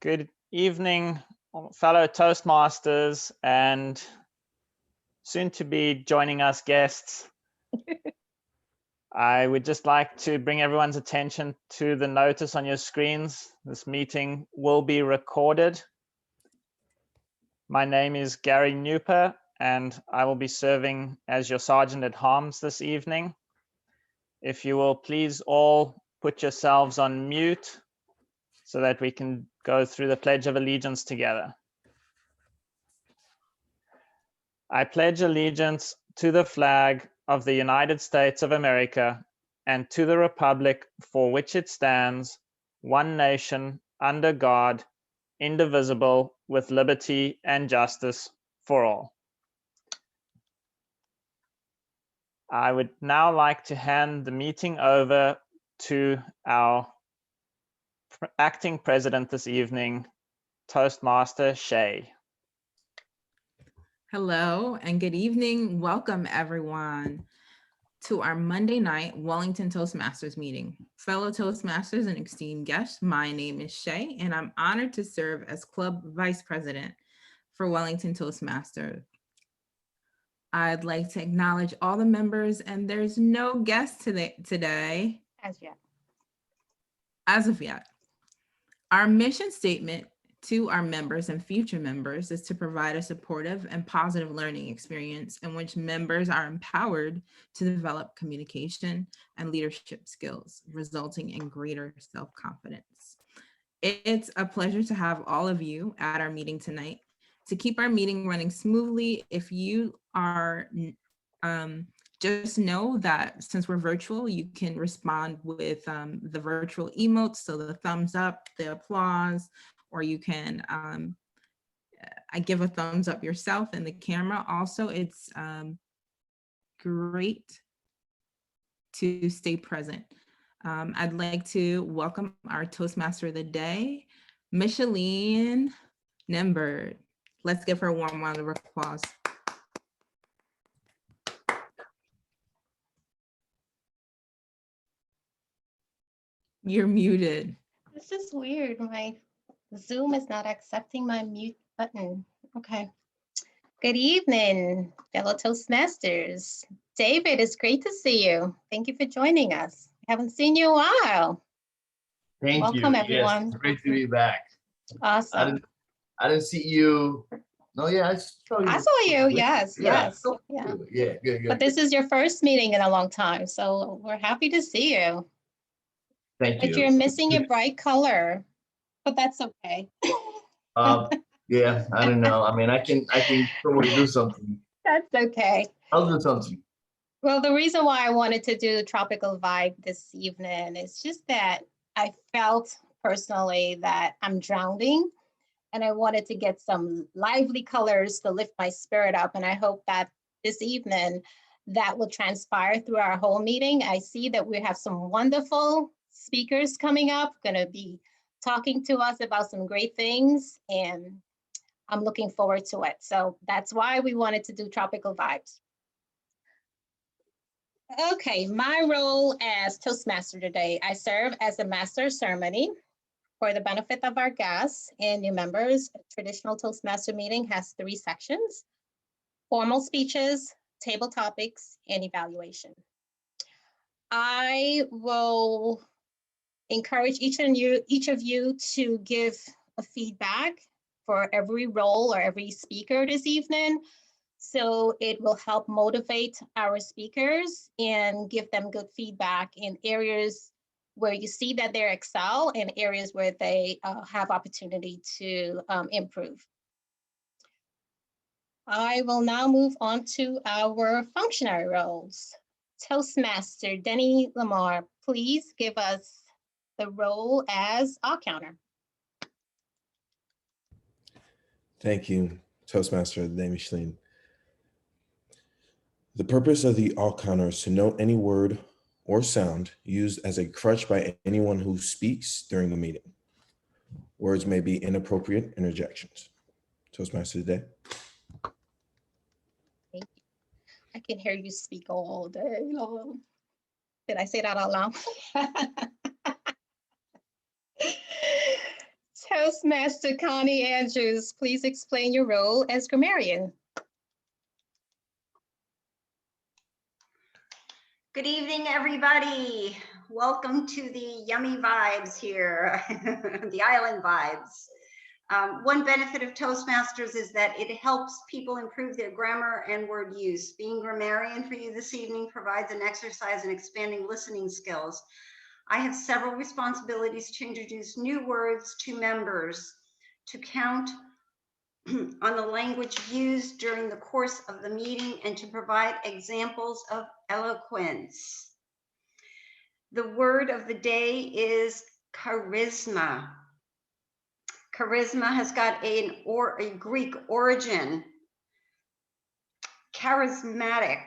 Good evening, fellow Toastmasters and soon to be joining us guests. I would just like to bring everyone's attention to the notice on your screens. This meeting will be recorded. My name is Gary Newper, and I will be serving as your Sergeant at Arms this evening. If you will please all put yourselves on mute so that we can go through the Pledge of Allegiance together. I pledge allegiance to the flag of the United States of America and to the republic for which it stands, one nation, under God, indivisible, with liberty and justice for all. I would now like to hand the meeting over to our acting president this evening, Toastmaster Shay. Hello and good evening. Welcome everyone to our Monday night Wellington Toastmasters meeting. Fellow Toastmasters and esteemed guests, my name is Shay and I'm honored to serve as Club Vice President for Wellington Toastmasters. I'd like to acknowledge all the members, and there's no guest today. As of yet. Our mission statement to our members and future members is to provide a supportive and positive learning experience in which members are empowered to develop communication and leadership skills, resulting in greater self-confidence. It's a pleasure to have all of you at our meeting tonight. To keep our meeting running smoothly, if you are just know that since we're virtual, you can respond with the virtual emotes, so the thumbs up, the applause, or you can I give a thumbs up yourself in the camera. Also, it's great to stay present. I'd like to welcome our Toastmaster of the day, Micheline Nembird. Let's give her a warm round of applause. You're muted. This is weird. My Zoom is not accepting my mute button. Okay. Good evening, fellow Toastmasters. David, it's great to see you. Thank you for joining us. I haven't seen you in a while. Thank you. Welcome, everyone. Yes, it's great to be back. Awesome. I didn't see you. No, yeah, I saw you. I saw you. Yes, yes. Yeah. Yeah, good. But this is your first meeting in a long time, so we're happy to see you. Thank you. But you're missing your bright color, but that's okay. Yeah, I don't know. I mean, I can probably do something. That's okay. I'll do something. Well, the reason why I wanted to do the tropical vibe this evening is just that I felt personally that I'm drowning and I wanted to get some lively colors to lift my spirit up. And I hope that this evening that will transpire through our whole meeting. I see that we have some wonderful speakers coming up, going to be talking to us about some great things, and I'm looking forward to it. So that's why we wanted to do tropical vibes. Okay, my role as Toastmaster today, I serve as the master of ceremony. For the benefit of our guests and new members, a traditional Toastmaster meeting has 3 sections: formal speeches, table topics, and evaluation. I will encourage each of you to give a feedback for every role or every speaker this evening. So it will help motivate our speakers and give them good feedback in areas where you see that they excel and areas where they have opportunity to improve. I will now move on to our functionary roles. Toastmaster Denny Lamar, please give us the role as all counter. Thank you, Toastmaster of the day, Micheline. The purpose of the all counter is to note any word or sound used as a crutch by anyone who speaks during the meeting. Words may be inappropriate interjections. Toastmaster today. Thank you. I can hear you speak all day long. Did I say that out loud? Toastmaster Connie Andrews, please explain your role as grammarian. Good evening, everybody. Welcome to the yummy vibes here, the island vibes. One benefit of Toastmasters is that it helps people improve their grammar and word use. Being grammarian for you this evening provides an exercise in expanding listening skills. I have several responsibilities to introduce new words to members, to count on the language used during the course of the meeting, and to provide examples of eloquence. The word of the day is charisma. Charisma has got a Greek origin. Charismatic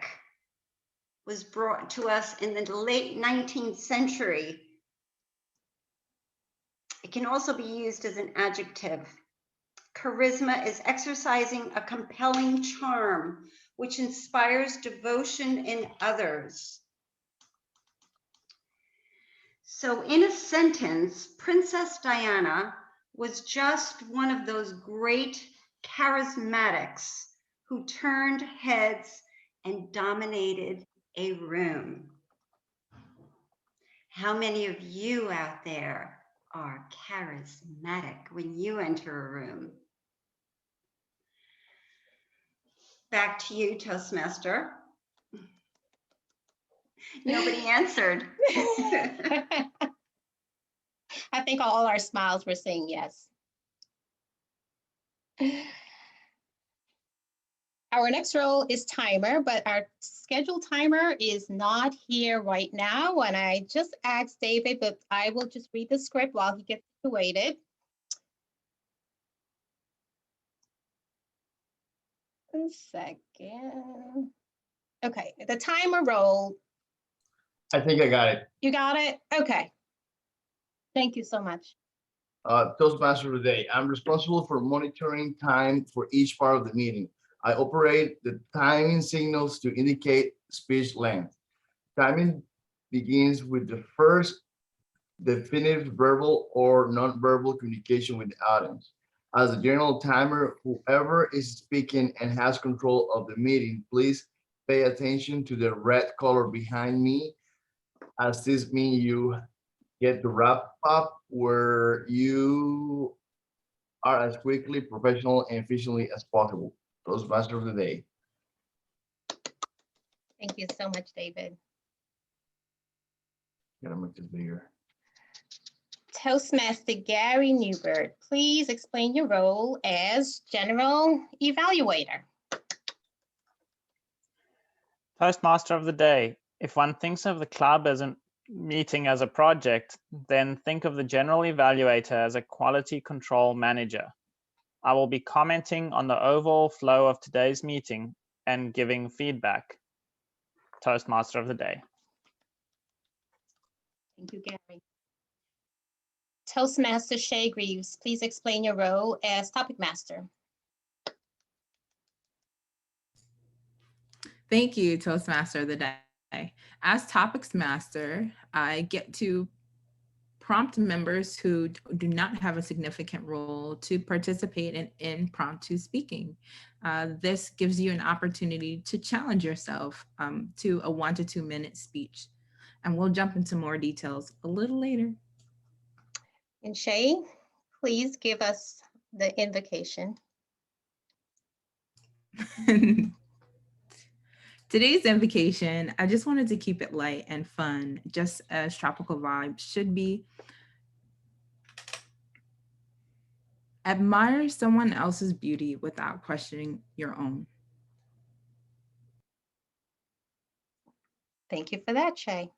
was brought to us in the late 19th century. It can also be used as an adjective. Charisma is exercising a compelling charm which inspires devotion in others. So in a sentence, Princess Diana was just one of those great charismatics who turned heads and dominated a room. How many of you out there are charismatic when you enter a room? Back to you, Toastmaster. Nobody answered. I think all our smiles were saying yes. Our next role is timer, but our scheduled timer is not here right now. And I just asked David, but I will just read the script while he gets situated. A second. Okay, the timer role. I think I got it. You got it? Okay. Thank you so much. Toastmaster of the day. I'm responsible for monitoring time for each part of the meeting. I operate the timing signals to indicate speech length. Timing begins with the first definitive verbal or nonverbal communication with the audience. As a general timer, whoever is speaking and has control of the meeting, please pay attention to the red color behind me, as this means you get to wrap up where you are as quickly, professional, and efficiently as possible. Toastmaster of the day. Thank you so much, David. Gotta make this bigger. Toastmaster Gary Newbert, please explain your role as general evaluator. Toastmaster of the day. If one thinks of the club as a meeting as a project, then think of the general evaluator as a quality control manager. I will be commenting on the overall flow of today's meeting and giving feedback. Toastmaster of the day. Thank you, Gary. Toastmaster Shay Greaves, please explain your role as topic master. Thank you, Toastmaster of the day. As topics master, I get to prompt members who do not have a significant role to participate in impromptu speaking. This gives you an opportunity to challenge yourself to a 1 to 2 minute speech. And we'll jump into more details a little later. And Shay, please give us the invocation. Today's invocation, I just wanted to keep it light and fun, just as tropical vibes should be. Admire someone else's beauty without questioning your own. Thank you for that, Shay.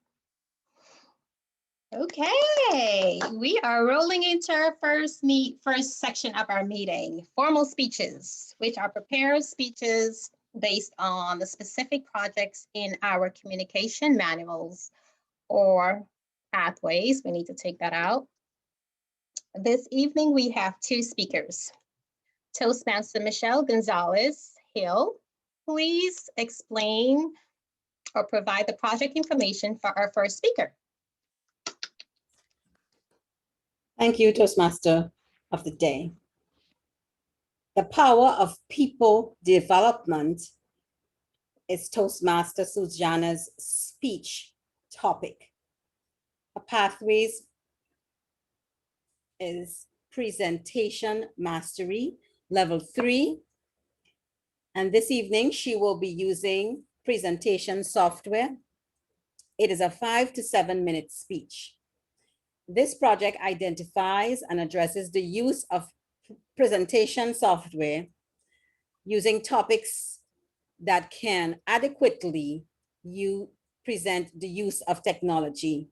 Okay, we are rolling into our first section of our meeting, formal speeches, which are prepared speeches based on the specific projects in our communication manuals or pathways. We need to take that out. This evening, we have 2 speakers. Toastmaster Michelle Gonzalez Hill, please explain or provide the project information for our first speaker. Thank you, Toastmaster. of the day. The power of people development is Toastmaster Sujana's speech topic. Her pathways is presentation mastery, level 3. And this evening, she will be using presentation software. It is a 5 to 7 minute speech. This project identifies and addresses the use of presentation software using topics that can adequately present the use of technology.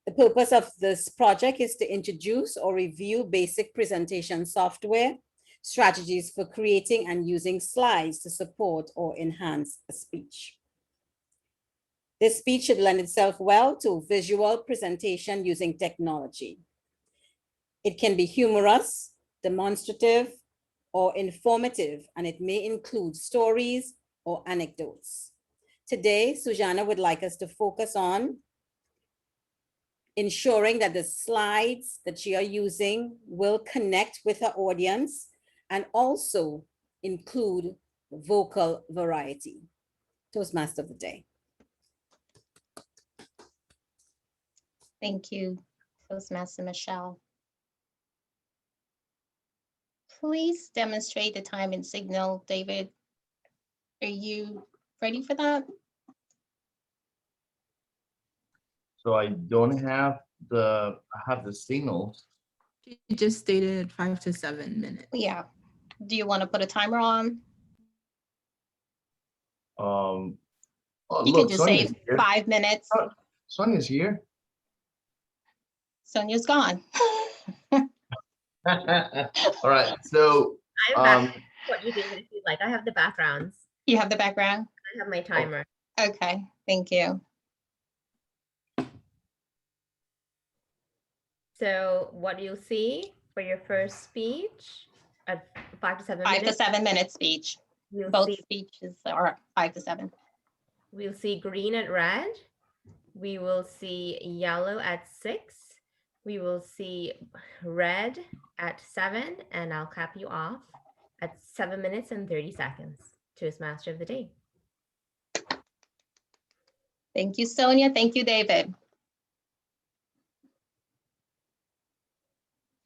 The purpose of this project is to introduce or review basic presentation software, strategies for creating and using slides to support or enhance a speech. This speech should lend itself well to visual presentation using technology. It can be humorous, demonstrative, or informative, and it may include stories or anecdotes. Today, Sujana would like us to focus on ensuring that the slides that you are using will connect with our audience and also include vocal variety. Toastmaster of the day. Thank you, Toastmaster Michelle. Please demonstrate the time and signal, David. Are you ready for that? So I don't have I have the signals. She just stated 5 to 7 minutes. Yeah. Do you want to put a timer on? Oh, You look, can just Sonia's say here. 5 minutes. Sonia's here. Sonia's gone. All right, so I'm back. What you do if you like. I have the backgrounds. You have the background? I have my timer. Okay, thank you. So what you'll see for your first speech at 5 to 7 minutes. 5 to 7 minute speech. Both speeches are 5 to 7. We'll see green at red. We will see yellow at 6. We will see red at 7, and I'll cap you off at 7 minutes and 30 seconds. Toastmaster of the day. Thank you, Sonia. Thank you, David.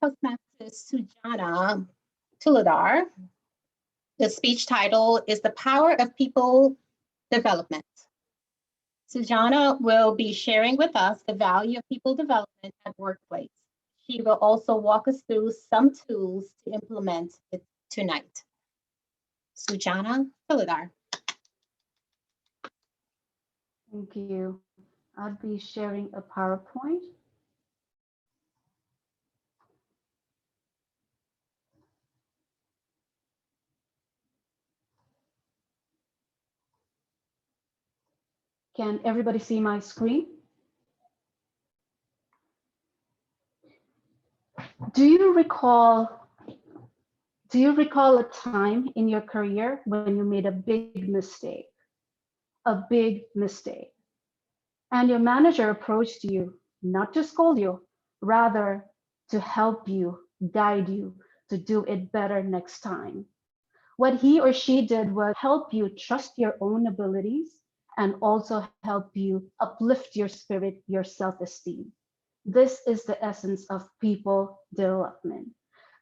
Toastmaster Sujana Tuladar. The speech title is The Power of People Development. Sujana will be sharing with us the value of people development at workplace. She will also walk us through some tools to implement it tonight. Sujana Tuladar. Thank you. I'll be sharing a PowerPoint. Can everybody see my screen? Do you recall a time in your career when you made a big mistake? A big mistake. And your manager approached you, not to scold you, rather to help you, guide you to do it better next time. What he or she did was help you trust your own abilities and also help you uplift your spirit, your self-esteem. This is the essence of people development.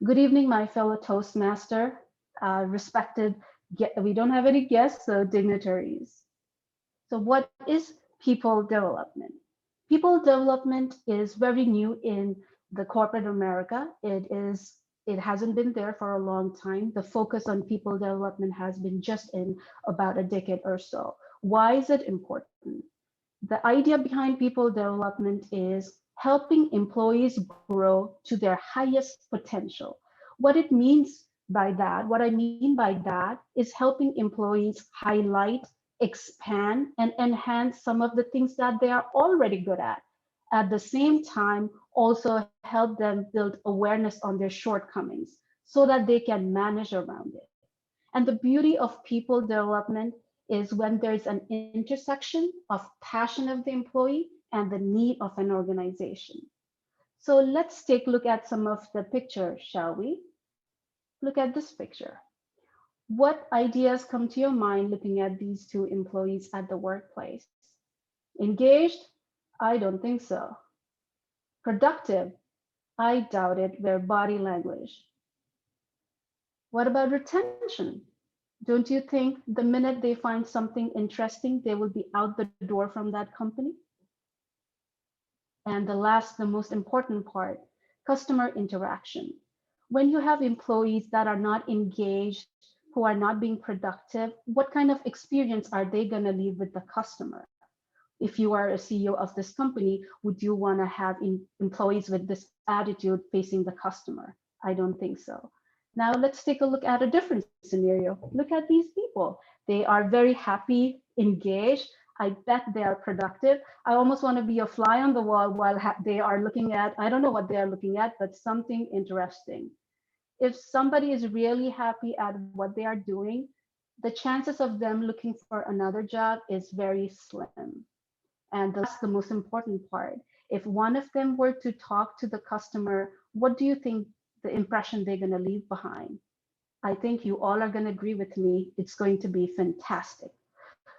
Good evening, my fellow Toastmaster, respected, we don't have any guests, so dignitaries. So what is people development? People development is very new in the corporate America. It hasn't been there for a long time. The focus on people development has been just in about a decade or so. Why is it important? The idea behind people development is helping employees grow to their highest potential. What I mean by that is helping employees highlight, expand, and enhance some of the things that they are already good at. At the same time, also help them build awareness on their shortcomings so that they can manage around it. And the beauty of people development is when there's an intersection of passion of the employee and the need of an organization. So let's take a look at some of the pictures, shall we? Look at this picture. What ideas come to your mind looking at these two employees at the workplace? Engaged? I don't think so. Productive? I doubt it, their body language. What about retention? Don't you think the minute they find something interesting, they will be out the door from that company? And the last, the most important part, customer interaction. When you have employees that are not engaged, who are not being productive, what kind of experience are they going to leave with the customer? If you are a CEO of this company, would you want to have employees with this attitude facing the customer? I don't think so. Now let's take a look at a different scenario. Look at these people. They are very happy, engaged. I bet they are productive. I almost want to be a fly on the wall while they are looking at, I don't know what they are looking at, but something interesting. If somebody is really happy at what they are doing, the chances of them looking for another job is very slim. And that's the most important part. If one of them were to talk to the customer, what do you think the impression they're going to leave behind? I think you all are going to agree with me. It's going to be fantastic.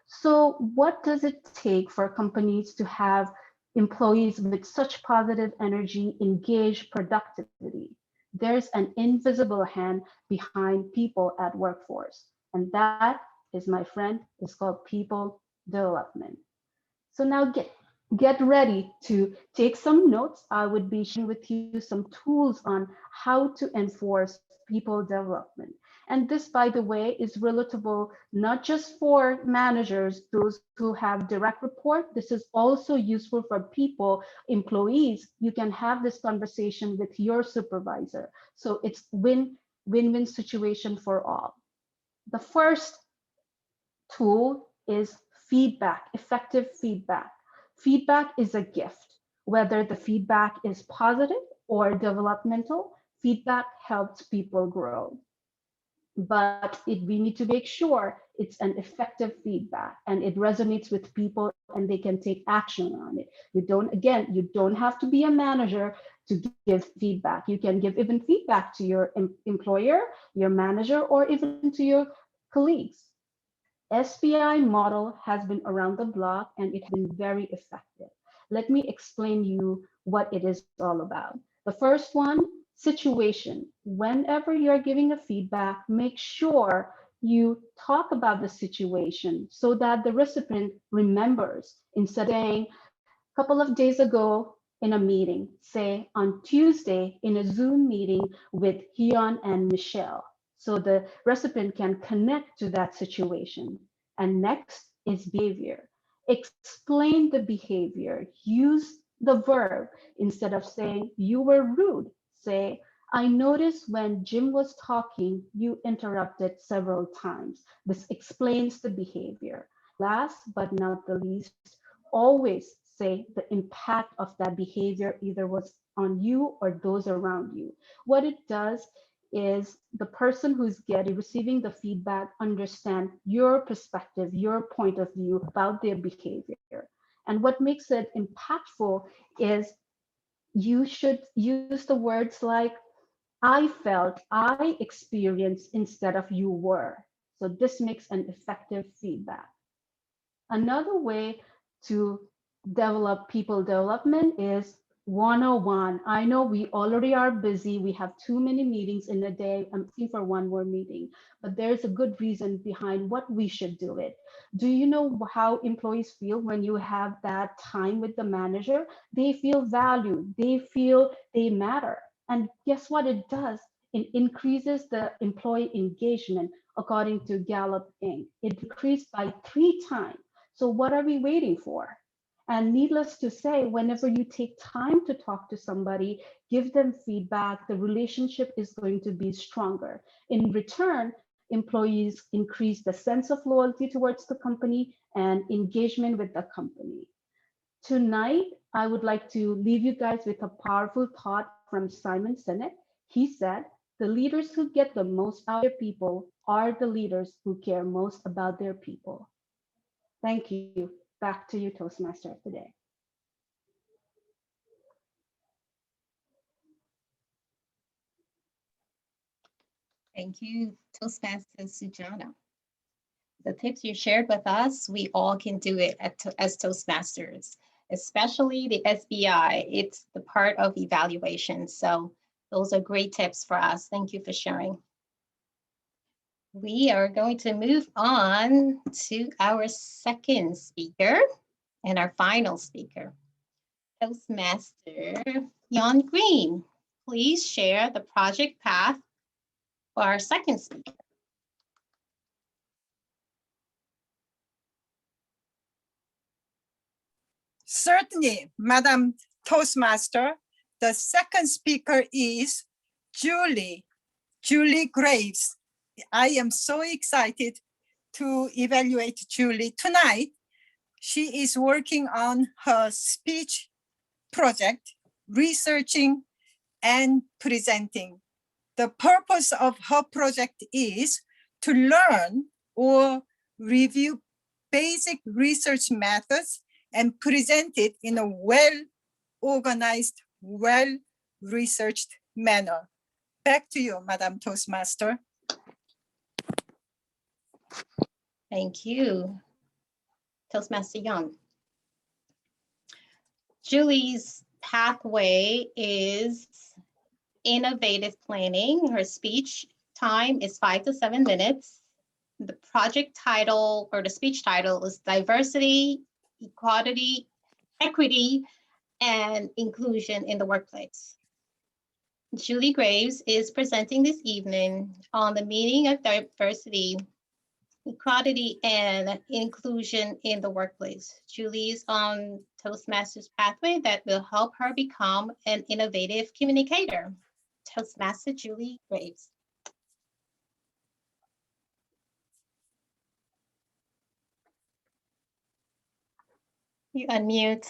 So what does it take for companies to have employees with such positive energy, engaged productivity? There's an invisible hand behind people at workforce. And that is, my friend, is called people development. So now get ready to take some notes. I would be sharing with you some tools on how to enforce people development. And this, by the way, is relatable not just for managers, those who have direct report. This is also useful for people, employees. You can have this conversation with your supervisor. So it's win-win situation for all. The first tool is feedback, effective feedback. Feedback is a gift. Whether the feedback is positive or developmental, feedback helps people grow. But we need to make sure it's an effective feedback and it resonates with people and they can take action on it. You don't have to be a manager to give feedback. You can give even feedback to your employer, your manager, or even to your colleagues. SPI model has been around the block and it has been very effective. Let me explain you what it is all about. The first one, situation. Whenever you're giving a feedback, make sure you talk about the situation so that the recipient remembers. Instead of saying, a couple of days ago in a meeting, say on Tuesday in a Zoom meeting with Hyun and Michelle. So the recipient can connect to that situation. And next is behavior. Explain the behavior. Use the verb instead of saying you were rude. Say, I noticed when Jim was talking, you interrupted several times. This explains the behavior. Last but not the least, always say the impact of that behavior either was on you or those around you. What it does is the person who's receiving the feedback understand your perspective, your point of view about their behavior. And what makes it impactful is you should use the words like, I felt, I experienced instead of you were. So this makes an effective feedback. Another way to develop people development is one-on-one. I know we already are busy. We have too many meetings in a day. I'm looking for one more meeting, but there's a good reason behind what we should do it. Do you know how employees feel when you have that time with the manager? They feel valued. They feel they matter. And guess what it does? It increases the employee engagement according to Gallup Inc. It increased by 3 times. So what are we waiting for? And needless to say, whenever you take time to talk to somebody, give them feedback, the relationship is going to be stronger. In return, employees increase the sense of loyalty towards the company and engagement with the company. Tonight, I would like to leave you guys with a powerful thought from Simon Sinek. He said, the leaders who get the most out of their people are the leaders who care most about their people. Thank you. Back to you, Toastmaster, today. Thank you, Toastmaster Sujana. The tips you shared with us, we all can do it as Toastmasters, especially the SBI. It's the part of evaluation. So those are great tips for us. Thank you for sharing. We are going to move on to our second speaker and our final speaker, Toastmaster Jan Green. Please share the project path for our second speaker. Certainly, Madam Toastmaster. The second speaker is Julie Graves. I am so excited to evaluate Julie tonight. She is working on her speech project, researching and presenting. The purpose of her project is to learn or review basic research methods and present it in a well-organized, well-researched manner. Back to you, Madam Toastmaster. Thank you, Toastmaster Young. Julie's pathway is innovative planning. Her speech time is 5 to 7 minutes. The project title or the speech title is Diversity, Equality, Equity, and Inclusion in the Workplace. Julie Graves is presenting this evening on the meaning of diversity, equality, and inclusion in the workplace. Julie is on Toastmasters pathway that will help her become an innovative communicator. Toastmaster Julie Graves. You unmute.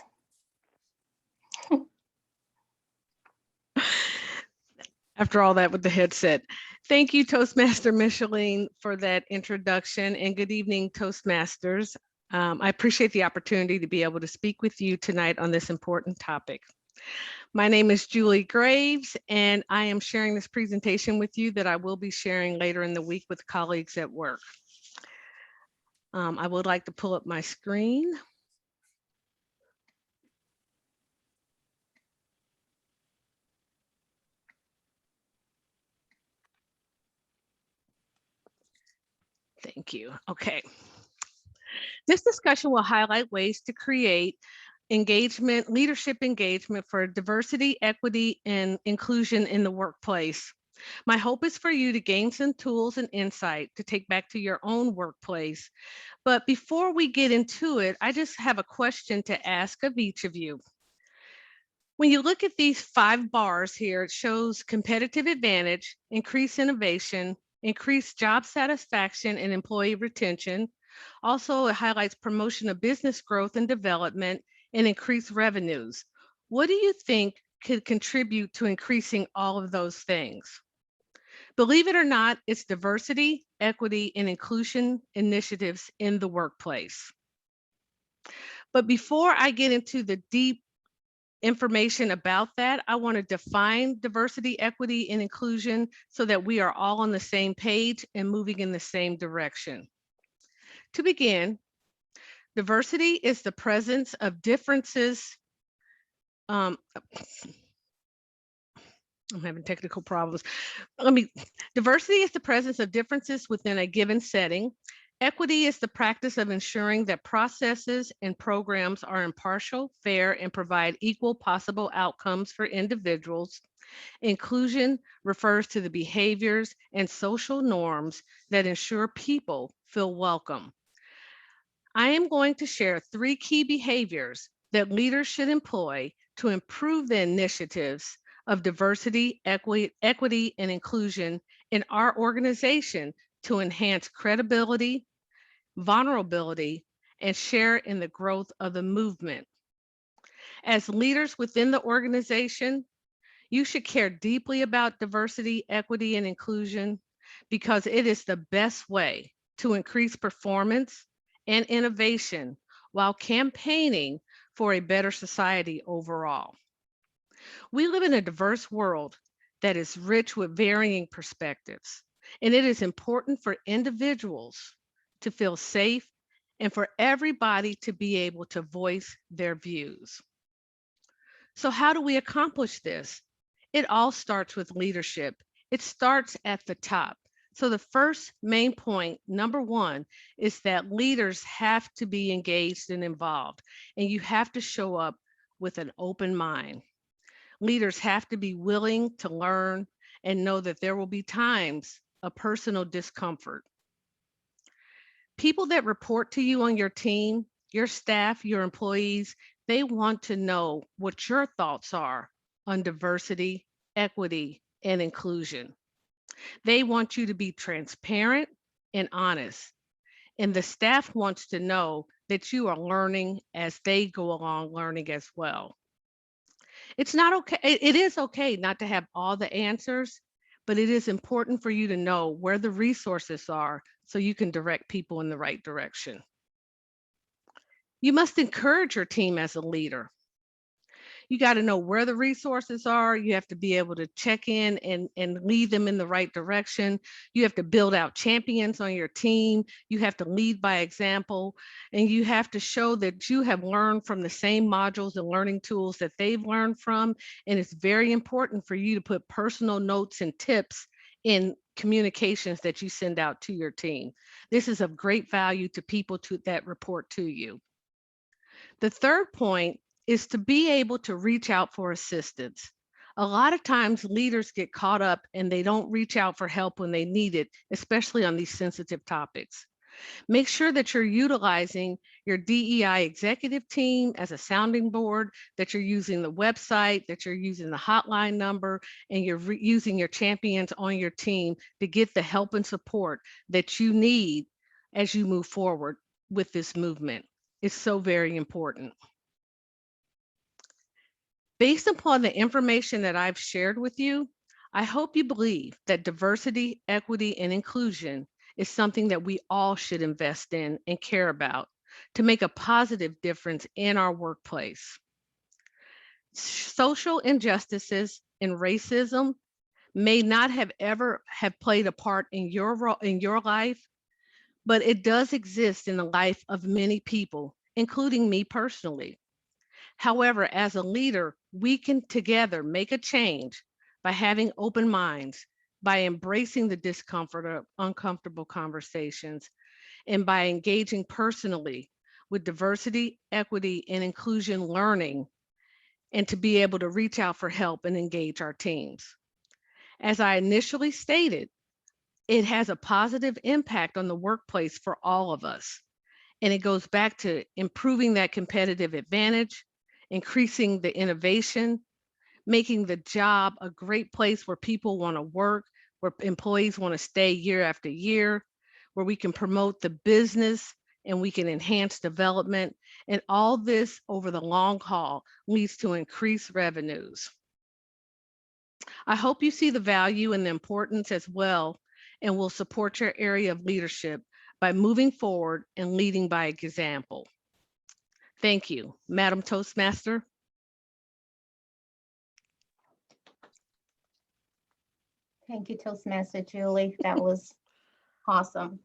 After all that with the headset. Thank you, Toastmaster Micheline, for that introduction, and good evening, Toastmasters. I appreciate the opportunity to be able to speak with you tonight on this important topic. My name is Julie Graves, and I am sharing this presentation with you that I will be sharing later in the week with colleagues at work. I would like to pull up my screen. Thank you. Okay. This discussion will highlight ways to create engagement, leadership engagement for diversity, equity, and inclusion in the workplace. My hope is for you to gain some tools and insight to take back to your own workplace. But before we get into it, I just have a question to ask of each of you. When you look at these 5 bars here, it shows competitive advantage, increased innovation, increased job satisfaction and employee retention. Also, it highlights promotion of business growth and development and increased revenues. What do you think could contribute to increasing all of those things? Believe it or not, it's diversity, equity, and inclusion initiatives in the workplace. But before I get into the deep information about that, I want to define diversity, equity, and inclusion so that we are all on the same page and moving in the same direction. To begin, diversity is the presence of differences. I'm having technical problems. Diversity is the presence of differences within a given setting. Equity is the practice of ensuring that processes and programs are impartial, fair, and provide equal possible outcomes for individuals. Inclusion refers to the behaviors and social norms that ensure people feel welcome. I am going to share 3 key behaviors that leaders should employ to improve the initiatives of diversity, equity, and inclusion in our organization to enhance credibility, vulnerability, and share in the growth of the movement. As leaders within the organization, you should care deeply about diversity, equity, and inclusion because it is the best way to increase performance and innovation while campaigning for a better society overall. We live in a diverse world that is rich with varying perspectives. And it is important for individuals to feel safe and for everybody to be able to voice their views. So how do we accomplish this? It all starts with leadership. It starts at the top. So the first main point, number one, is that leaders have to be engaged and involved, and you have to show up with an open mind. Leaders have to be willing to learn and know that there will be times of personal discomfort. People that report to you on your team, your staff, your employees, they want to know what your thoughts are on diversity, equity, and inclusion. They want you to be transparent and honest. And the staff wants to know that you are learning as they go along learning as well. It's not okay. It is okay not to have all the answers, but it is important for you to know where the resources are so you can direct people in the right direction. You must encourage your team as a leader. You got to know where the resources are. You have to be able to check in and lead them in the right direction. You have to build out champions on your team. You have to lead by example, and you have to show that you have learned from the same modules and learning tools that they've learned from. And it's very important for you to put personal notes and tips in communications that you send out to your team. This is of great value to people that report to you. The third point is to be able to reach out for assistance. A lot of times leaders get caught up and they don't reach out for help when they need it, especially on these sensitive topics. Make sure that you're utilizing your DEI executive team as a sounding board, that you're using the website, that you're using the hotline number, and you're using your champions on your team to get the help and support that you need as you move forward with this movement. It's so very important. Based upon the information that I've shared with you, I hope you believe that diversity, equity, and inclusion is something that we all should invest in and care about to make a positive difference in our workplace. Social injustices and racism may not have ever have played a part in your life, but it does exist in the life of many people, including me personally. However, as a leader, we can together make a change by having open minds, by embracing the discomfort of uncomfortable conversations, and by engaging personally with diversity, equity, and inclusion learning, and to be able to reach out for help and engage our teams. As I initially stated, it has a positive impact on the workplace for all of us. And it goes back to improving that competitive advantage, increasing the innovation, making the job a great place where people want to work, where employees want to stay year after year, where we can promote the business and we can enhance development. And all this over the long haul leads to increased revenues. I hope you see the value and the importance as well, and will support your area of leadership by moving forward and leading by example. Thank you, Madam Toastmaster. Thank you, Toastmaster Julie. That was awesome.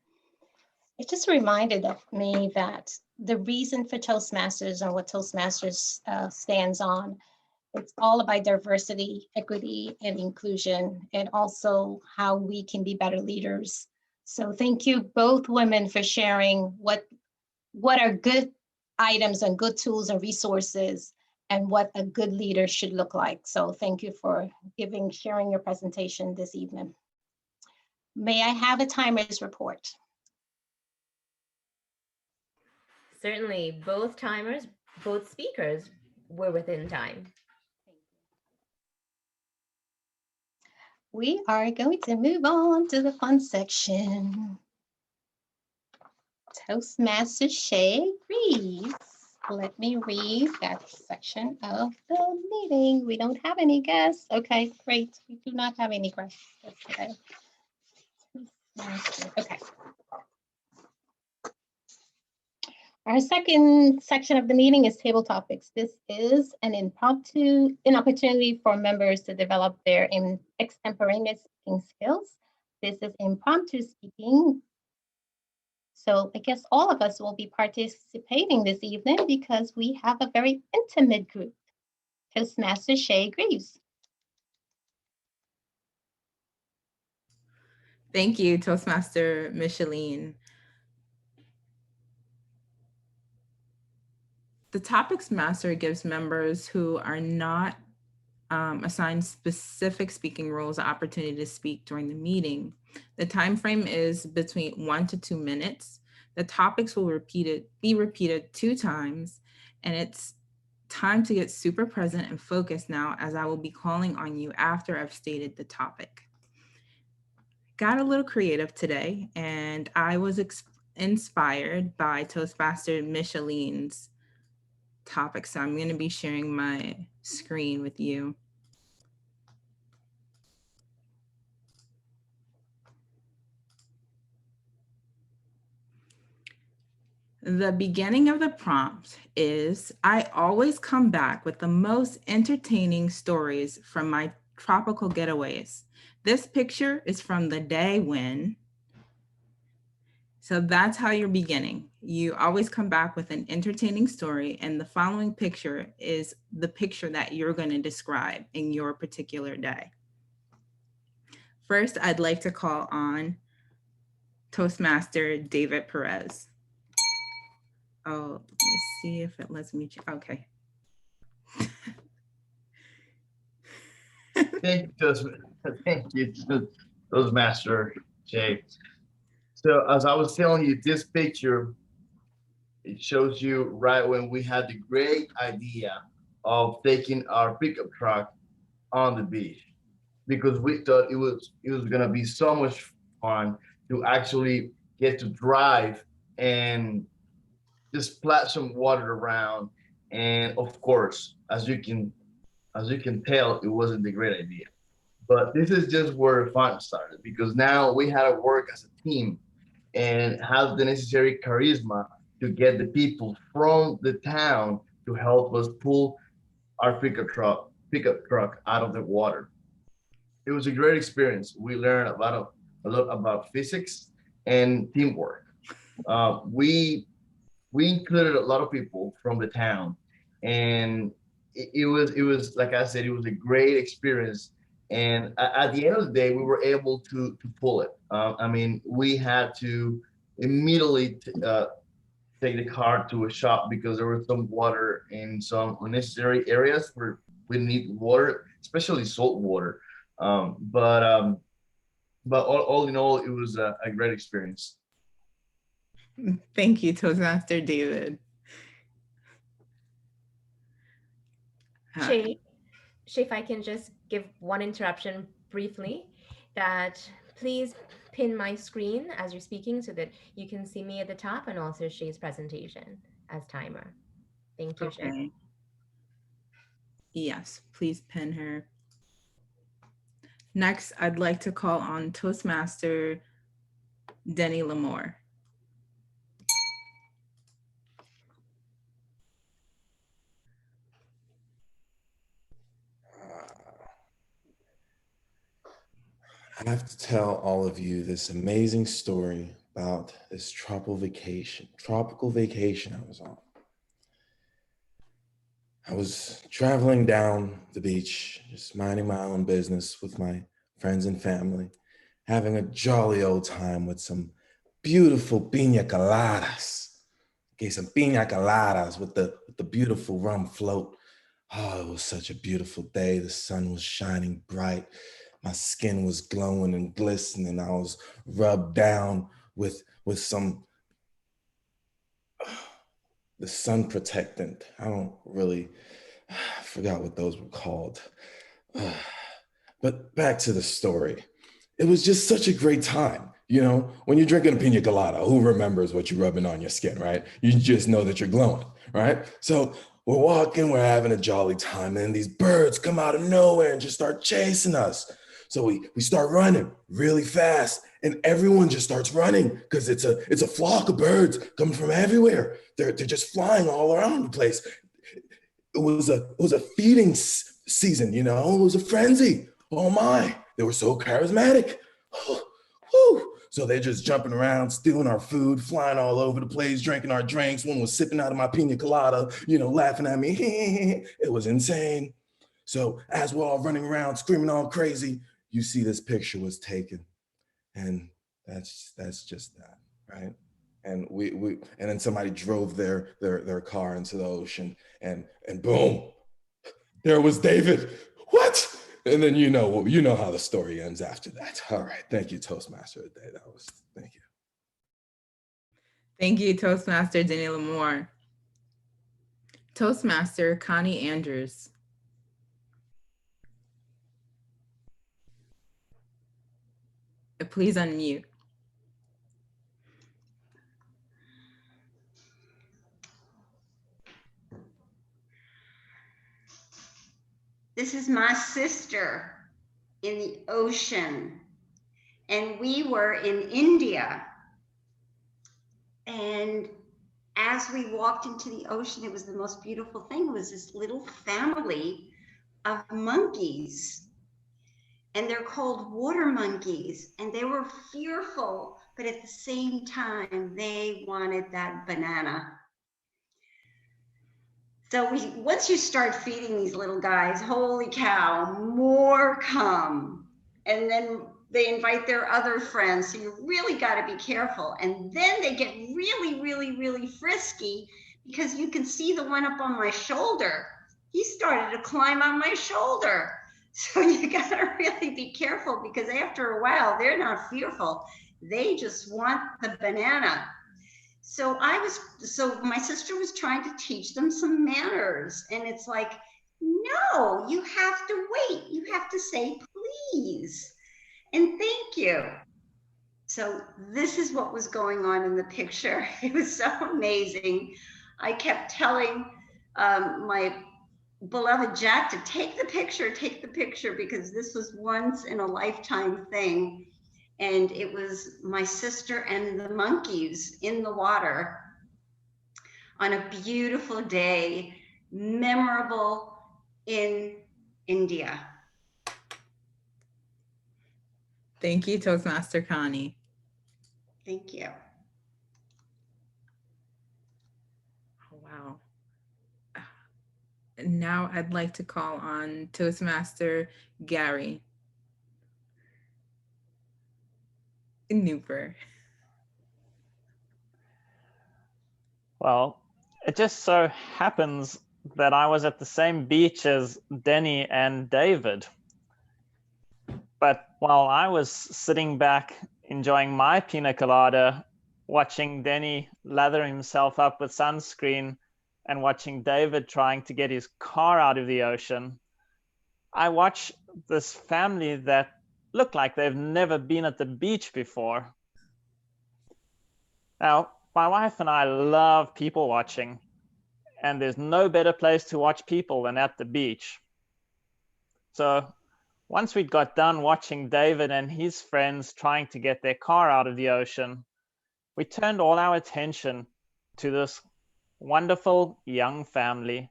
It just reminded me that the reason for Toastmasters and what Toastmasters stands on, it's all about diversity, equity, and inclusion, and also how we can be better leaders. So thank you both women for sharing what are good items and good tools and resources and what a good leader should look like. So thank you for sharing your presentation this evening. May I have a timer's report? Certainly, both speakers were within time. We are going to move on to the fun section. Toastmaster Shay Reeves. Let me read that section of the meeting. We don't have any guests. Okay, great. We do not have any guests today. Okay. Our second section of the meeting is table topics. This is an opportunity for members to develop their extemporaneous speaking skills This is impromptu speaking. So I guess all of us will be participating this evening because we have a very intimate group. Toastmaster Shay Greaves. Thank you, Toastmaster Micheline. The Topics Master gives members who are not assigned specific speaking roles the opportunity to speak during the meeting. The time frame is between 1 to 2 minutes. The topics will be repeated 2 times, and it's time to get super present and focused now, as I will be calling on you after I've stated the topic. Got a little creative today, and I was inspired by Toastmaster Micheline's topic. So I'm going to be sharing my screen with you. The beginning of the prompt is, I always come back with the most entertaining stories from my tropical getaways. This picture is from the day when. So that's how you're beginning. You always come back with an entertaining story, and the following picture is the picture that you're going to describe in your particular day. First, I'd like to call on Toastmaster David Perez. Oh, let me see if it lets me. Okay. Thank you, Toastmaster Jay. So as I was telling you, this picture, it shows you right when we had the great idea of taking our pickup truck on the beach, because we thought it was gonna be so much fun to actually get to drive and just splash some water around. And of course, as you can tell, it wasn't a great idea. But this is just where fun started, because now we had to work as a team and have the necessary charisma to get the people from the town to help us pull our pickup truck out of the water. It was a great experience. We learned a lot about physics and teamwork. We included a lot of people from the town, and it was like I said, it was a great experience. And at the end of the day, we were able to pull it. I mean, we had to immediately take the car to a shop because there was some water in some unnecessary areas where we need water, especially salt water. But all in all, it was a great experience. Thank you, Toastmaster David. Shay, if I can just give one interruption briefly, that please pin my screen as you're speaking so that you can see me at the top, and also Shay's presentation as timer. Thank you, Shay. Okay. Yes, please pin her. Next, I'd like to call on Toastmaster Denny Lamore. I have to tell all of you this amazing story about this tropical vacation I was on. I was traveling down the beach, just minding my own business with my friends and family, having a jolly old time with some beautiful piña coladas. Okay, some piña coladas with the beautiful rum float. Oh, it was such a beautiful day. The sun was shining bright. My skin was glowing and glistening. I was rubbed down with some the sun protectant. I forgot what those were called. But back to the story. It was just such a great time. You know, when you're drinking a pina colada, who remembers what you're rubbing on your skin, right? You just know that you're glowing, right? So we're walking, we're having a jolly time, and these birds come out of nowhere and just start chasing us. So we start running really fast, and everyone just starts running because it's a flock of birds coming from everywhere. They're just flying all around the place. It was a feeding season, you know. It was a frenzy. Oh my! They were so charismatic. Whew. So they're just jumping around, stealing our food, flying all over the place, drinking our drinks. One was sipping out of my pina colada, laughing at me. It was insane. So as we're all running around, screaming all crazy, you see this picture was taken. And that's just that, right? And we and then somebody drove their car into the ocean, and boom, there was David. What? And then you know how the story ends after that. All right, thank you, Toastmaster of the Day. Thank you. Thank you, Toastmaster Denny Lamore. Toastmaster Connie Andrews. Please unmute. This is my sister in the ocean, and we were in India. And as we walked into the ocean, it was the most beautiful thing. It was this little family of monkeys, and they're called water monkeys, and they were fearful, but at the same time, they wanted that banana. So once you start feeding these little guys, holy cow, more come. And then they invite their other friends. So you really got to be careful. And then they get really, really, really frisky, because you can see the one up on my shoulder. He started to climb on my shoulder. So you got to really be careful, because after a while, they're not fearful. They just want the banana. So my sister was trying to teach them some manners, and it's like, no, you have to wait. You have to say please and thank you. So this is what was going on in the picture. It was so amazing. I kept telling my beloved Jack to take the picture, because this was once in a lifetime thing. And it was my sister and the monkeys in the water on a beautiful day, memorable in India. Thank you, Toastmaster Connie. Thank you. Oh, wow. Now I'd like to call on Toastmaster Gary Newper. Well, it just so happens that I was at the same beach as Denny and David. But while I was sitting back enjoying my pina colada, watching Denny lather himself up with sunscreen and watching David trying to get his car out of the ocean, I watched this family that looked like they've never been at the beach before. Now, my wife and I love people watching, and there's no better place to watch people than at the beach. So once we got done watching David and his friends trying to get their car out of the ocean, we turned all our attention to this wonderful young family.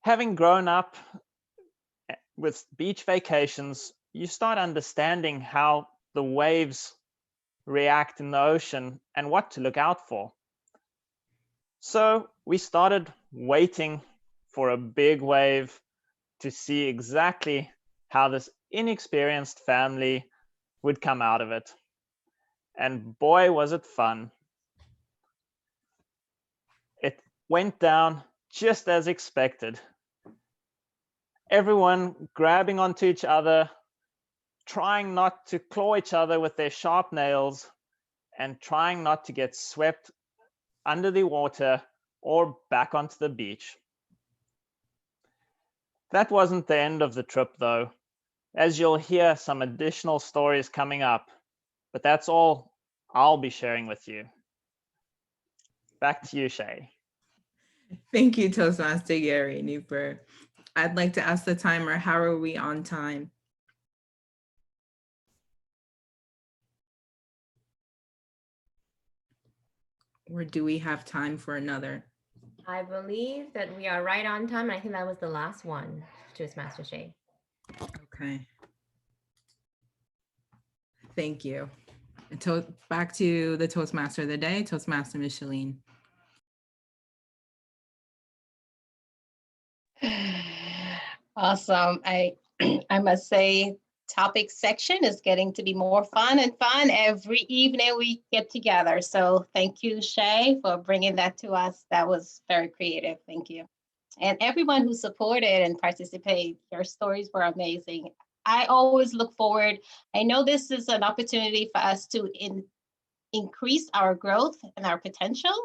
Having grown up with beach vacations, you start understanding how the waves react in the ocean and what to look out for. So we started waiting for a big wave to see exactly how this inexperienced family would come out of it. And boy, was it fun. It went down just as expected. Everyone grabbing onto each other, trying not to claw each other with their sharp nails, and trying not to get swept under the water or back onto the beach. That wasn't the end of the trip, though, as you'll hear some additional stories coming up, but that's all I'll be sharing with you. Back to you, Shay. Thank you, Toastmaster Gary Newper. I'd like to ask the timer, how are we on time? Or do we have time for another? I believe that we are right on time. I think that was the last one, Toastmaster Shay. Okay. Thank you. And back to the Toastmaster of the day, Toastmaster Micheline. Awesome. I must say, topic section is getting to be more fun and fun every evening we get together. So thank you, Shay, for bringing that to us. That was very creative. Thank you. And everyone who supported and participated, your stories were amazing. I always look forward. I know this is an opportunity for us to increase our growth and our potential.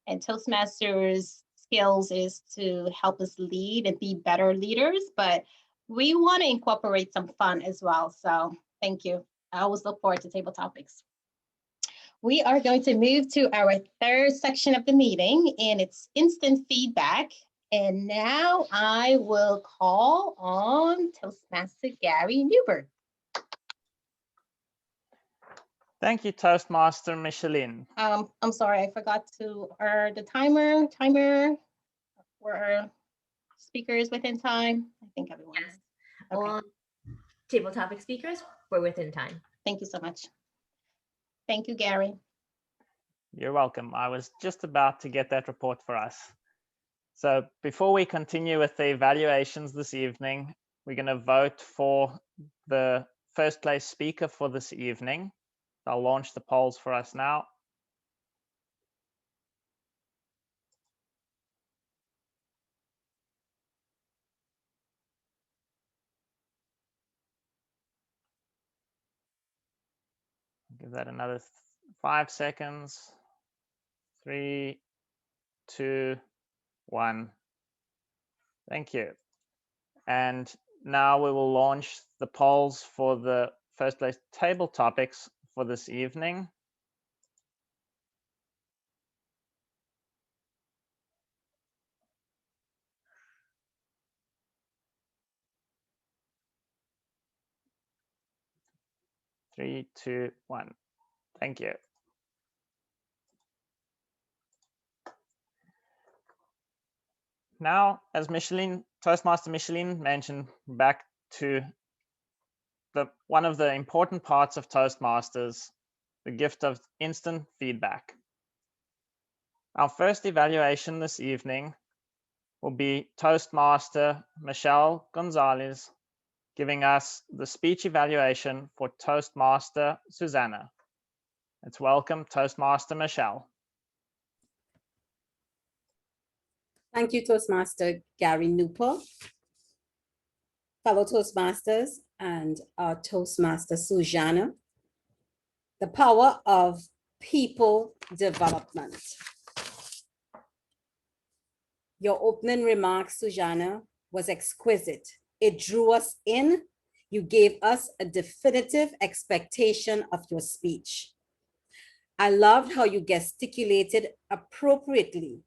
And Toastmasters skills is to help us lead and be better leaders, but we want to incorporate some fun as well. So thank you. I always look forward to table topics. We are going to move to our third section of the meeting, and it's instant feedback. And now I will call on Toastmaster Gary Newberg. Thank you, Toastmaster Micheline. I'm sorry, I forgot to, the timer, were our speakers within time? I think everyone is. Yes. Okay. All table topic speakers, we're within time. Thank you so much. Thank you, Gary. You're welcome. I was just about to get that report for us. So before we continue with the evaluations this evening, we're going to vote for the first place speaker for this evening. I'll launch the polls for us now. Give that another 5 seconds. 3, 2, 1. Thank you. And now we will launch the polls for the first place table topics for this evening. Three, two, one. Thank you. Now, as Toastmaster Micheline mentioned, back to one of the important parts of Toastmasters, the gift of instant feedback. Our first evaluation this evening will be Toastmaster Michelle Gonzalez giving us the speech evaluation for Toastmaster Susanna. Let's welcome Toastmaster Michelle. Thank you, Toastmaster Gary Newport, fellow Toastmasters, and our Toastmaster Susanna. The power of people development. Your opening remarks, Susanna, was exquisite. It drew us in. You gave us a definitive expectation of your speech. I loved how you gesticulated appropriately.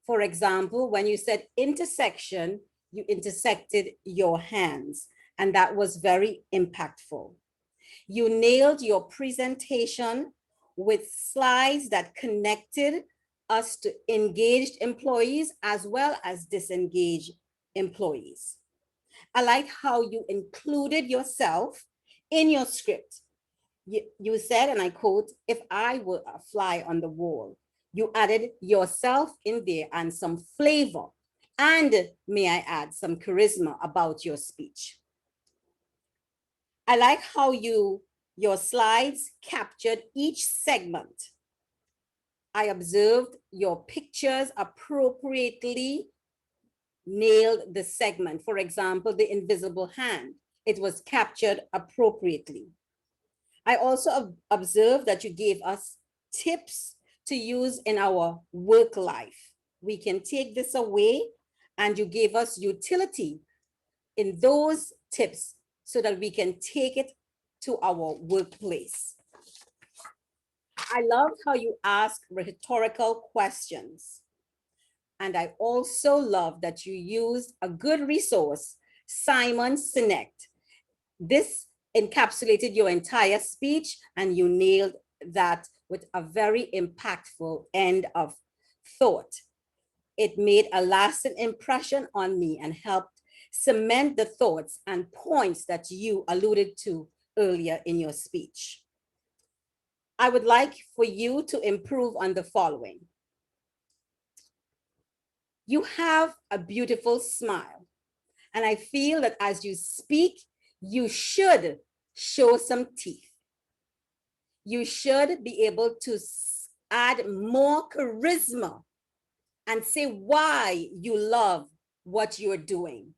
For example, when you said intersection, you intersected your hands, and that was very impactful. You nailed your presentation with slides that connected us to engaged employees as well as disengaged employees. I like how you included yourself in your script. You said, and I quote, "If I were a fly on the wall." You added yourself in there and some flavor, and may I add, some charisma about your speech. I like how your slides captured each segment. I observed your pictures appropriately nailed the segment. For example, the invisible hand, it was captured appropriately. I also observed that you gave us tips to use in our work life. We can take this away, and you gave us utility in those tips so that we can take it to our workplace. I loved how you ask rhetorical questions. And I also love that you used a good resource, Simon Sinek. This encapsulated your entire speech, and you nailed that with a very impactful end of thought. It made a lasting impression on me and helped cement the thoughts and points that you alluded to earlier in your speech. I would like for you to improve on the following. You have a beautiful smile, and I feel that as you speak, you should show some teeth. You should be able to add more charisma and say why you love what you're doing.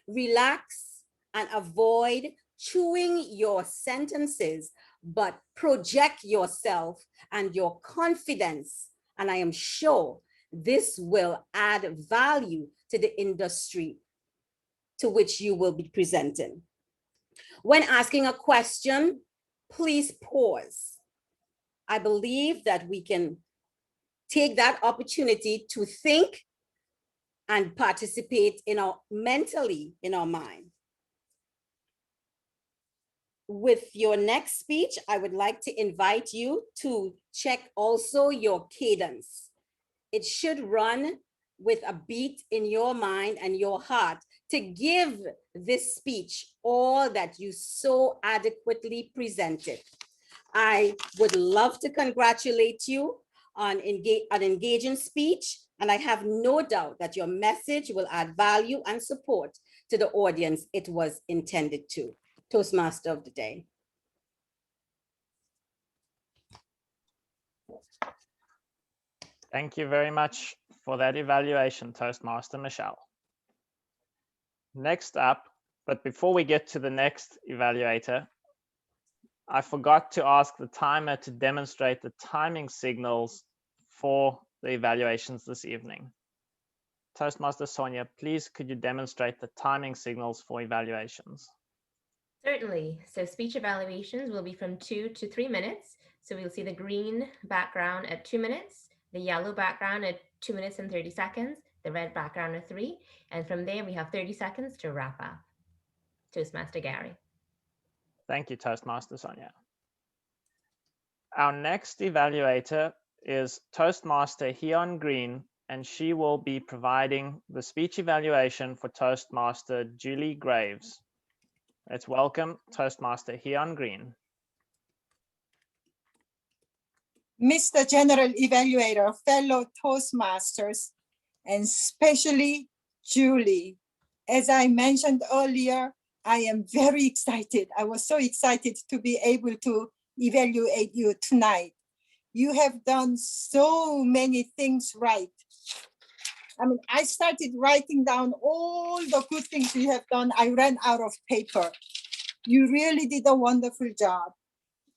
Relax and avoid chewing your sentences, but project yourself and your confidence. And I am sure this will add value to the industry to which you will be presenting. When asking a question, please pause. I believe that we can take that opportunity to think and participate mentally in our mind. With your next speech, I would like to invite you to check also your cadence. It should run with a beat in your mind and your heart to give this speech all that you so adequately presented. I would love to congratulate you on an engaging speech, and I have no doubt that your message will add value and support to the audience it was intended to. Toastmaster of the Day. Thank you very much for that evaluation, Toastmaster Michelle. Next up, but before we get to the next evaluator, I forgot to ask the timer to demonstrate the timing signals for the evaluations this evening. Toastmaster Sonia, please could you demonstrate the timing signals for evaluations? Certainly. So speech evaluations will be from 2 to 3 minutes. So we'll see the green background at 2 minutes, the yellow background at 2 minutes and 30 seconds, the red background at 3. And from there, we have 30 seconds to wrap up. Toastmaster Gary. Thank you, Toastmaster Sonia. Our next evaluator is Toastmaster Heon Green, and she will be providing the speech evaluation for Toastmaster Julie Graves. Let's welcome Toastmaster Heon Green. Mr. General Evaluator, fellow Toastmasters, and especially Julie. As I mentioned earlier, I am very excited. I was so excited to be able to evaluate you tonight. You have done so many things right. I mean, I started writing down all the good things you have done. I ran out of paper. You really did a wonderful job.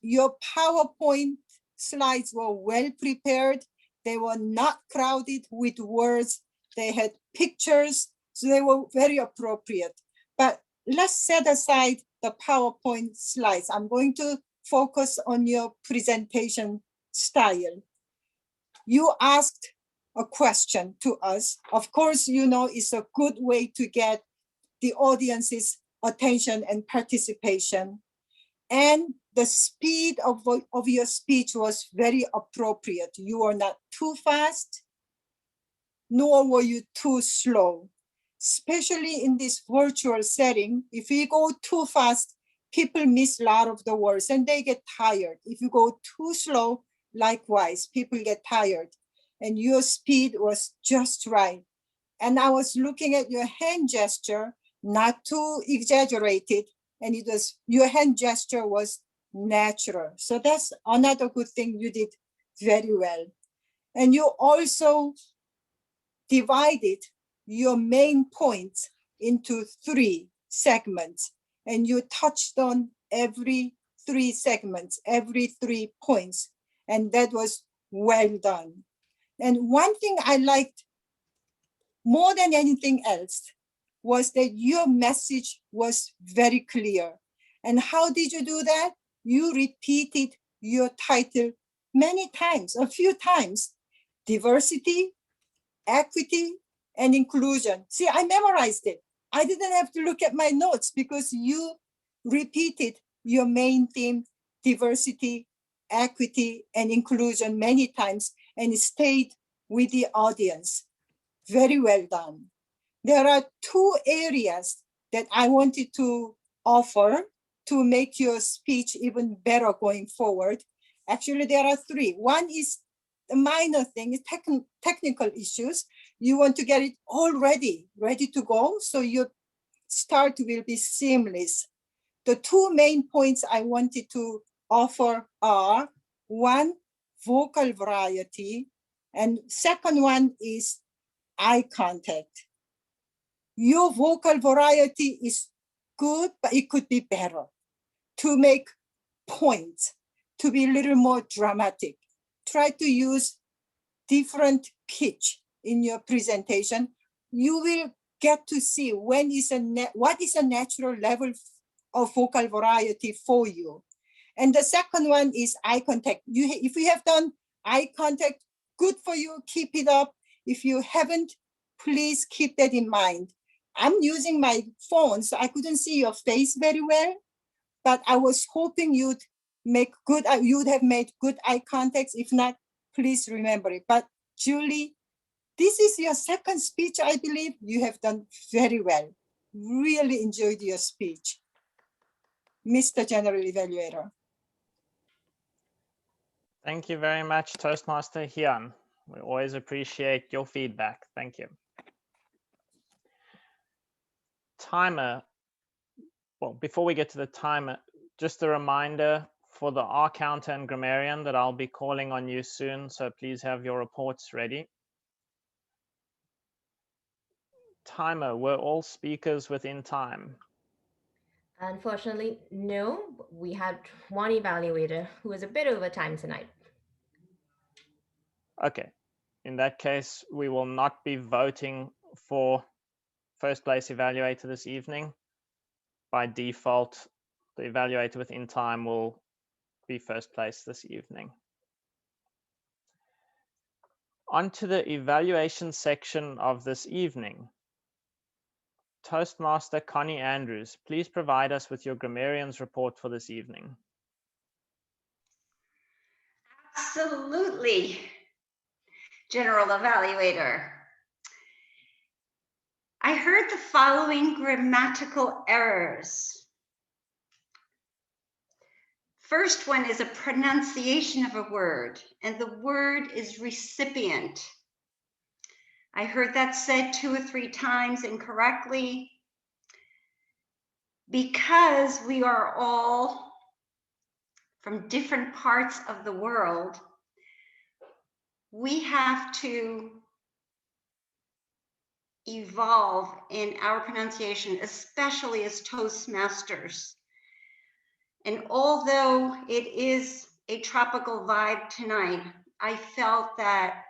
Your PowerPoint slides were well prepared. They were not crowded with words. They had pictures, so they were very appropriate. But let's set aside the PowerPoint slides. I'm going to focus on your presentation style. You asked a question to us. Of course, you know, it's a good way to get the audience's attention and participation. And the speed of your speech was very appropriate. You were not too fast, nor were you too slow. Especially in this virtual setting, if you go too fast, people miss a lot of the words and they get tired. If you go too slow, likewise, people get tired. And your speed was just right. And I was looking at your hand gesture, not too exaggerated, and it was, your hand gesture was natural. So that's another good thing you did very well. And you also divided your main points into 3 segments, and you touched on every 3 segments, every 3 points, and that was well done. And one thing I liked more than anything else was that your message was very clear. And how did you do that? You repeated your title many times, a few times: diversity, equity, and inclusion. See, I memorized it. I didn't have to look at my notes because you repeated your main theme, diversity, equity, and inclusion many times, and it stayed with the audience. Very well done. There are 2 areas that I wanted to offer to make your speech even better going forward. Actually, there are three. One is the minor thing, technical issues. You want to get it all ready to go, so your start will be seamless. The two main points I wanted to offer are, one, vocal variety, and second one is eye contact. Your vocal variety is good, but it could be better to make points, to be a little more dramatic. Try to use different pitch in your presentation. You will get to see what is a natural level of vocal variety for you. And the second one is eye contact. If you have done eye contact, good for you, keep it up. If you haven't, please keep that in mind. I'm using my phone, so I couldn't see your face very well, but I was hoping you'd have made good eye contacts. If not, please remember it. But Julie, this is your second speech, I believe. You have done very well. Really enjoyed your speech, Mr. General Evaluator. Thank you very much, Toastmaster Hyun. We always appreciate your feedback. Thank you. Timer. Well, before we get to the timer, just a reminder for the R counter and grammarian that I'll be calling on you soon, so please have your reports ready. Timer, were all speakers within time? Unfortunately, no. We had one evaluator who was a bit over time tonight. Okay, in that case, we will not be voting for first place evaluator this evening. By default, the evaluator within time will be first place this evening. On to the evaluation section of this evening. Toastmaster Connie Andrews, please provide us with your grammarian's report for this evening. Absolutely, General Evaluator. I heard the following grammatical errors. First one is a pronunciation of a word, and the word is recipient. I heard that said 2 or 3 times incorrectly. Because we are all from different parts of the world, we have to evolve in our pronunciation, especially as Toastmasters. And although it is a tropical vibe tonight, I felt that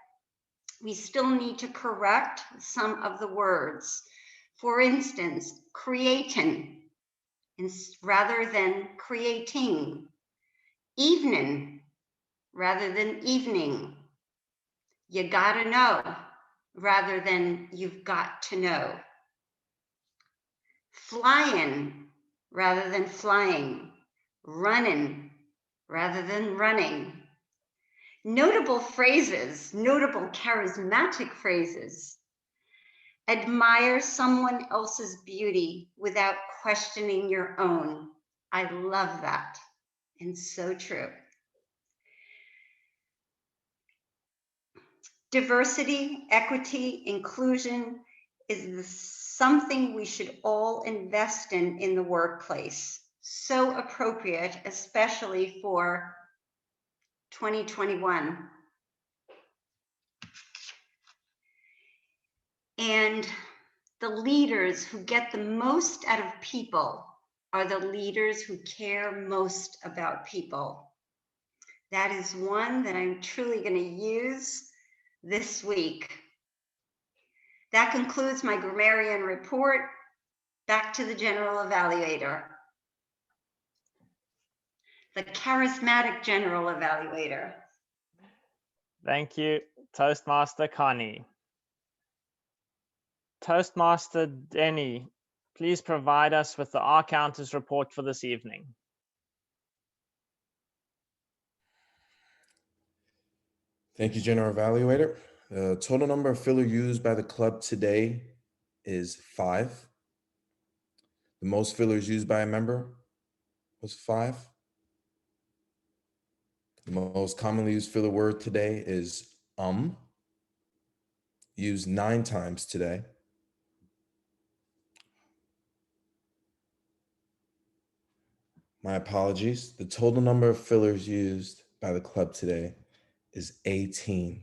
we still need to correct some of the words. For instance, creatin rather than creating, evening rather than evening, you gotta know rather than you've got to know, flying rather than flying, running rather than running. Notable phrases, notable charismatic phrases. Admire someone else's beauty without questioning your own. I love that, and so true. Diversity, equity, inclusion is something we should all invest in the workplace. So appropriate, especially for 2021. And the leaders who get the most out of people are the leaders who care most about people. That is one that I'm truly going to use this week. That concludes my grammarian report. Back to the General Evaluator. The charismatic General Evaluator. Thank you, Toastmaster Connie. Toastmaster Denny, please provide us with the R counters report for this evening. Thank you, General Evaluator. The total number of filler used by the club today is 5. The most fillers used by a member was 5. The most commonly used filler word today is used 9 times today. My apologies. The total number of fillers used by the club today is 18.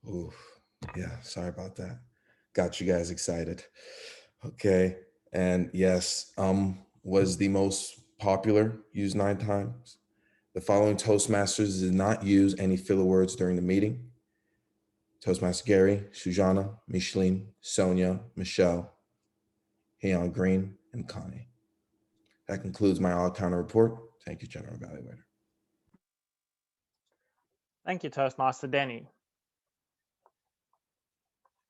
Ooh, yeah, sorry about that. Got you guys excited. Okay, and yes, was the most popular, used 9 times. The following Toastmasters did not use any filler words during the meeting: Toastmaster Gary, Sujana, Micheline, Sonia, Michelle, Heon Green, and Connie. That concludes my all-counter report. Thank you, General Evaluator. Thank you, Toastmaster Denny.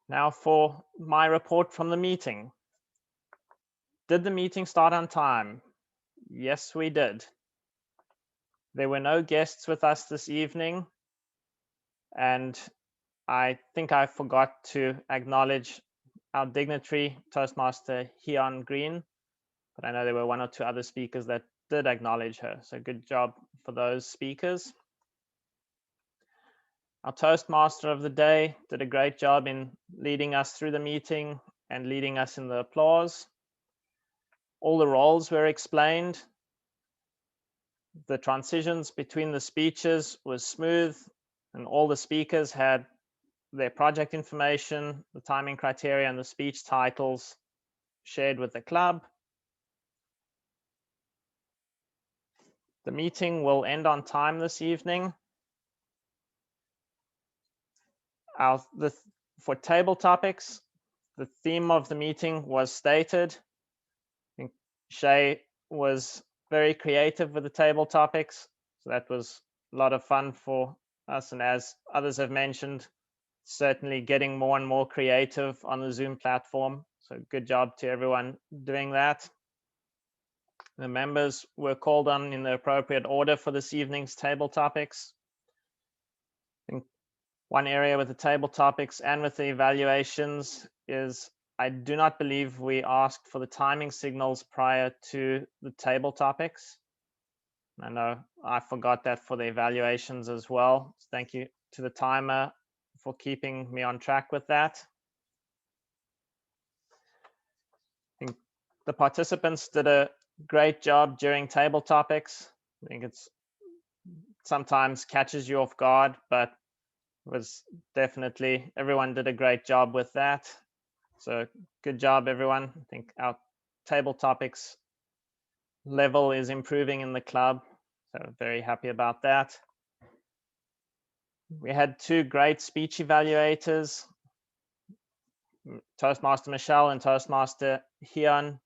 Now for my report from the meeting. Did the meeting start on time? Yes, we did. There were no guests with us this evening, and I think I forgot to acknowledge our dignitary, Toastmaster Heon Green, but I know there were 1 or 2 other speakers that did acknowledge her, so good job for those speakers. Our Toastmaster of the day did a great job in leading us through the meeting and leading us in the applause. All the roles were explained. The transitions between the speeches was smooth, and all the speakers had their project information, the timing criteria, and the speech titles shared with the club. The meeting will end on time this evening. For table topics, the theme of the meeting was stated. I think Shay was very creative with the table topics, so that was a lot of fun for us. And as others have mentioned, certainly getting more and more creative on the Zoom platform. So good job to everyone doing that. The members were called on in the appropriate order for this evening's table topics. I think one area with the table topics and with the evaluations is I do not believe we asked for the timing signals prior to the table topics. I know I forgot that for the evaluations as well. So thank you to the timer for keeping me on track with that. I think the participants did a great job during table topics. I think it's sometimes catches you off guard, but was definitely, everyone did a great job with that. So good job, everyone. I think our table topics level is improving in the club. So very happy about that. We had 2 great speech evaluators, Toastmaster Michelle and Toastmaster Heon.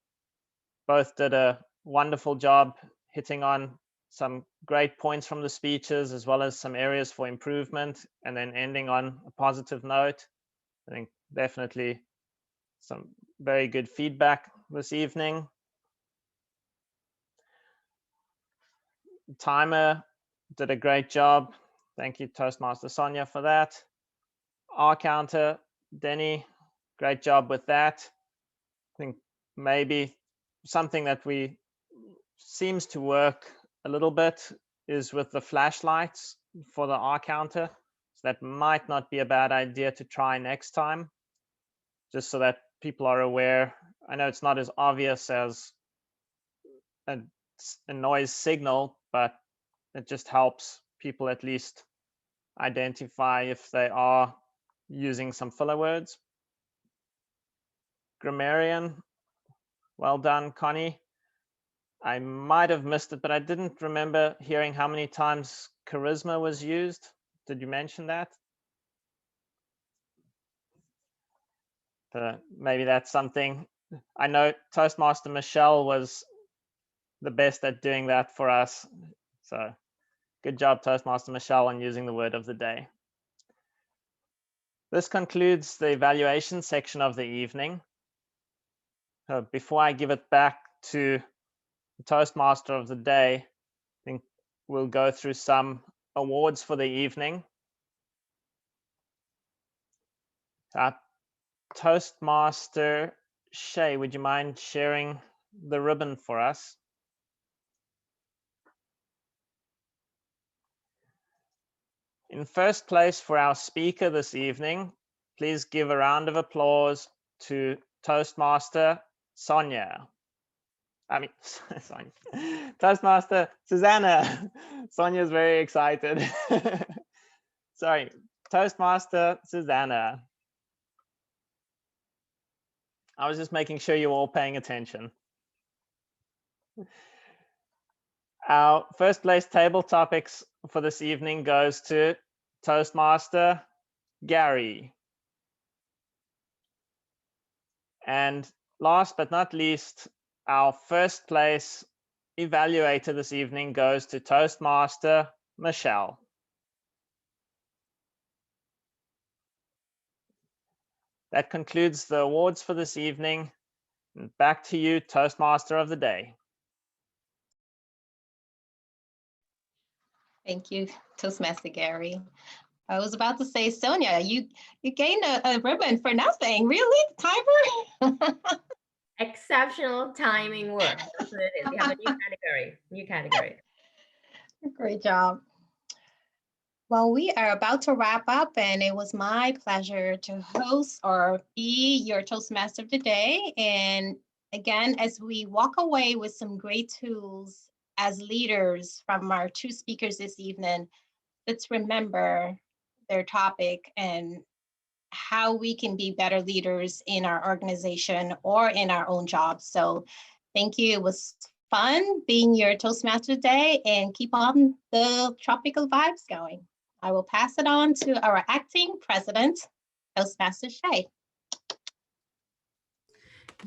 Both did a wonderful job hitting on some great points from the speeches, as well as some areas for improvement, and then ending on a positive note. I think definitely some very good feedback this evening. Timer did a great job. Thank you, Toastmaster Sonia, for that. R counter, Denny, great job with that. I think maybe something that seems to work a little bit is with the flashlights for the R counter. So that might not be a bad idea to try next time, just so that people are aware. I know it's not as obvious as a noise signal, but it just helps people at least identify if they are using some filler words. Grammarian, well done, Connie. I might have missed it, but I didn't remember hearing how many times charisma was used. Did you mention that? Maybe that's something. I know Toastmaster Michelle was the best at doing that for us. So good job, Toastmaster Michelle, on using the word of the day. This concludes the evaluation section of the evening. Before I give it back to the Toastmaster of the day, I think we'll go through some awards for the evening. Toastmaster Shay, would you mind sharing the ribbon for us? In first place for our speaker this evening, please give a round of applause to Toastmaster Sonia. Sonia. Toastmaster Susanna. Sonia's very excited. Sorry, Toastmaster Susanna. I was just making sure you're all paying attention. Our first place table topics for this evening goes to Toastmaster Gary. And last but not least, our first place evaluator this evening goes to Toastmaster Michelle. That concludes the awards for this evening. And back to you, Toastmaster of the Day. Thank you, Toastmaster Gary. I was about to say, Sonia, you gained a ribbon for nothing. Really, timer? Exceptional timing work. That's what it is. We have a new category. Great job. Well, we are about to wrap up, and it was my pleasure to host or be your Toastmaster of the day. And again, as we walk away with some great tools as leaders from our two speakers this evening, let's remember their topic and how we can be better leaders in our organization or in our own jobs. So thank you. It was fun being your Toastmaster today, and keep on the tropical vibes going. I will pass it on to our acting president, Toastmaster Shay.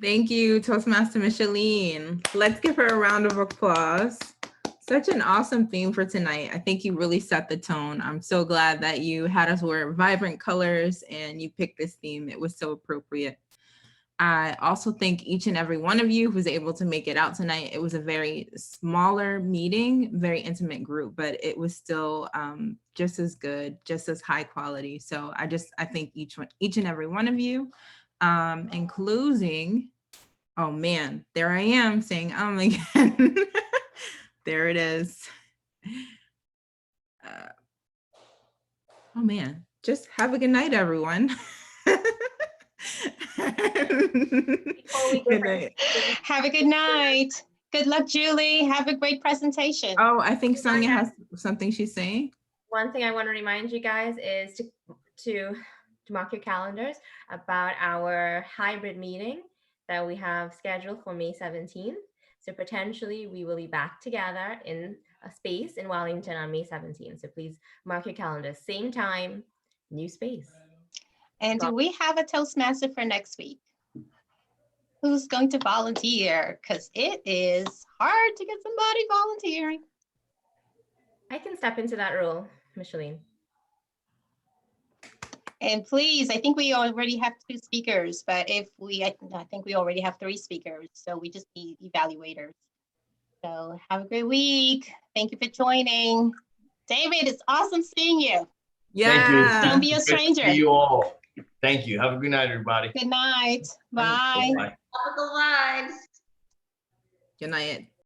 Thank you, Toastmaster Micheline. Let's give her a round of applause. Such an awesome theme for tonight. I think you really set the tone. I'm so glad that you had us wear vibrant colors and you picked this theme. It was so appropriate. I also thank each and every one of you who was able to make it out tonight. It was a very smaller meeting, very intimate group, but it was still just as good, just as high quality. So I thank each and every one of you, including, oh man, there I am saying again. There it is. Oh man, just have a good night, everyone. Good night. Have a good night. Good luck, Julie. Have a great presentation. Oh, I think Sonia has something she's saying. One thing I want to remind you guys is to mark your calendars about our hybrid meeting that we have scheduled for May 17th. So potentially we will be back together in a space in Wellington on May 17th. So please mark your calendars. Same time, new space. And do we have a Toastmaster for next week? Who's going to volunteer? Because it is hard to get somebody volunteering. I can step into that role, Micheline. And please, I think we already have 2 speakers, but I think we already have 3 speakers. So we just need evaluators. So have a great week. Thank you for joining. David, it's awesome seeing you. Yeah. Thank you. Don't be a Good to stranger. see you all. Thank you. Have a good night, everybody. Good night. Bye. Bye. Tropical vibes. Good night.